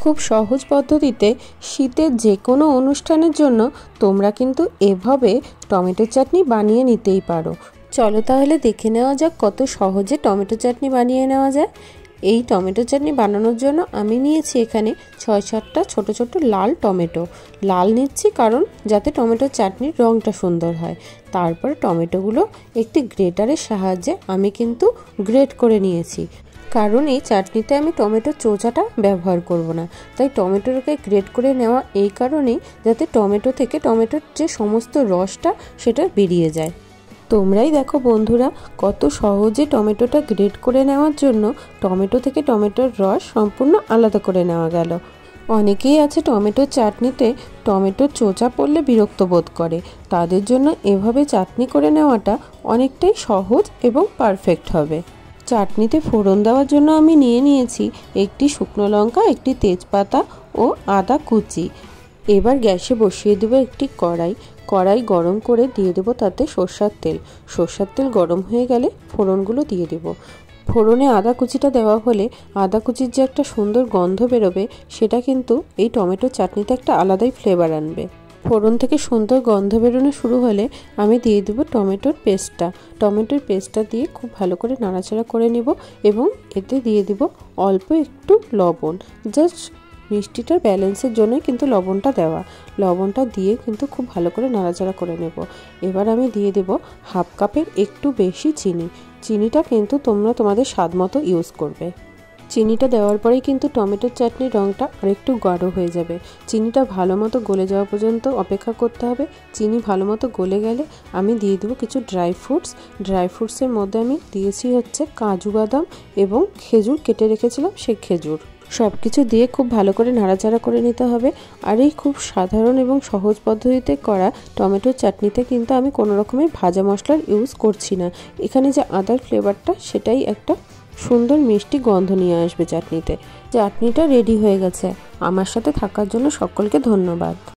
খুব সহজ পদ্ধতিতে শীতের যে কোনো অনুষ্ঠানের জন্য তোমরা কিন্তু এভাবে টমেটো চাটনি বানিয়ে নিতেই পারো। চলো তাহলে দেখে নেওয়া যাক কত সহজে টমেটো চাটনি বানিয়ে নেওয়া যায়। এই টমেটো চাটনি বানানোর জন্য আমি নিয়েছি এখানে ৬-৭টা ছোট ছোট লাল টমেটো। লাল নিচ্ছি কারণ যাতে টমেটো চাটনির রঙটা সুন্দর হয়। তারপর টমেটোগুলো একটি গ্রেটারের সাহায্যে আমি কিন্তু গ্রেট করে নিয়েছি, কারণ এই চাটনিতে আমি টমেটোর চোচাটা ব্যবহার করব না। তাই টমেটোটাকে গ্রেট করে নেওয়া এই কারণেই যাতে টমেটো থেকে টমেটোর যে সমস্ত রসটা সেটা বেরিয়ে যায়। তোমরাই দেখো বন্ধুরা, কত সহজে টমেটোটা গ্রেট করে নেওয়ার জন্য টমেটো থেকে টমেটোর রস সম্পূর্ণ আলাদা করে নেওয়া গেল। অনেকেই আছে টমেটোর চাটনিতে টমেটোর চোচা পড়লে বিরক্ত বোধ করে, তাদের জন্য এভাবে চাটনি করে নেওয়াটা অনেকটাই সহজ এবং পারফেক্ট হবে। চাটনিতে ফোড়ন দেওয়ার জন্য আমি নিয়েছি একটি শুকনো লঙ্কা, একটি তেজপাতা ও আদা কুচি। এবার গ্যাসে বসিয়ে দেবো একটি কড়াই গরম করে দিয়ে দেবো তাতে সরষের তেল গরম হয়ে গেলে ফোড়নগুলো দিয়ে দেব। ফোড়নে আদা কুচিটা দেওয়া হলে আদা কুচির যে একটা সুন্দর গন্ধ বেরোবে, সেটা কিন্তু এই টমেটো চাটনিতে একটা আলাদাই ফ্লেভার আনবে। ফোড়ন থেকে সুন্দর গন্ধ বেরোনো শুরু হলে আমি দিয়ে দেবো টমেটোর পেস্টটা দিয়ে খুব ভালো করে নাড়াচাড়া করে নেব এবং এতে দিয়ে দেব অল্প একটু লবণ। জাস্ট মিষ্টিটার ব্যালেন্সের জন্যই কিন্তু লবণটা দিয়ে কিন্তু খুব ভালো করে নাড়াচাড়া করে নেব। এবার আমি দিয়ে দেব হাফ কাপের একটু বেশি চিনিটা কিন্তু তোমরা তোমাদের স্বাদ মতো ইউজ করবে। চিনিটা দেওয়ার পরেই কিন্তু টমেটোর চাটনির রঙটা আরেকটু গাঢ় হয়ে যাবে। চিনিটা ভালো মতো গলে যাওয়া পর্যন্ত অপেক্ষা করতে হবে। চিনি ভালো মতো গলে গেলে আমি দিয়ে দেবো কিছু ড্রাই ফ্রুটসের মধ্যে আমি দিয়েছি হচ্ছে কাজু বাদাম এবং খেজুর কেটে রেখেছিলাম, সেই খেজুর। সব কিছু দিয়ে খুব ভালো করে নাড়াচাড়া করে নিতে হবে। আর এই খুব সাধারণ এবং সহজ পদ্ধতিতে করা টমেটোর চাটনিতে কিন্তু আমি কোনো রকমের ভাজা মশলার ইউজ করছি না। এখানে যে আদার ফ্লেভারটা, সেটাই একটা সুন্দর মিষ্টি গন্ধ নিয়ে আসবে চাটনিতে। চাটনিটা রেডি হয়ে গেছে। আমার সাথে থাকার জন্য সকলকে ধন্যবাদ।